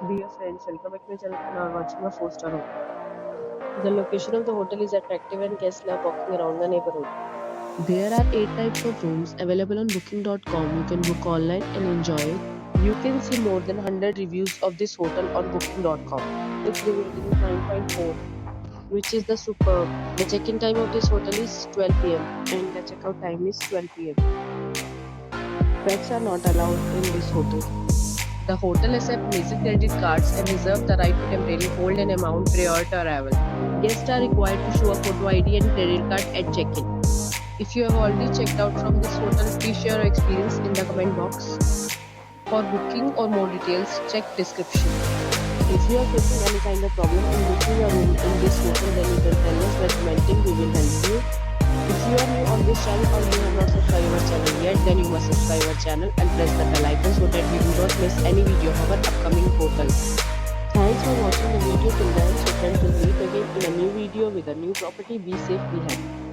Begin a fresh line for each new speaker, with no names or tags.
Dear friends, welcome back to my channel and are watching a 4-star hotel. The location of the hotel is attractive and guests love walking around the neighborhood. There are 8 types of rooms available on booking.com. You can book online and enjoy it. You can see more than 100 reviews of this hotel on booking.com. Its review rating is 9.4, which is the superb. The check-in time of this hotel is 12 p.m. and the checkout time is 12 p.m. Pets are not allowed in this hotel. The hotel accepts major credit cards and reserves the right to temporarily hold an amount prior to arrival. Guests are required to show a photo ID and credit card at check-in. If you have already checked out from this hotel, please share your experience in the comment box. For booking or more details, check description. If you are facing any kind of problem in booking a room in this hotel, then you can tell us by commenting. We will help you. If you are new on this channel or you have not subscribed our channel yet, then you must subscribe our channel and press the bell icon so that we do not miss any video of our upcoming hotel. Thanks for watching the video till then. So friends, will meet again in a new video with a new property. Be safe, be happy.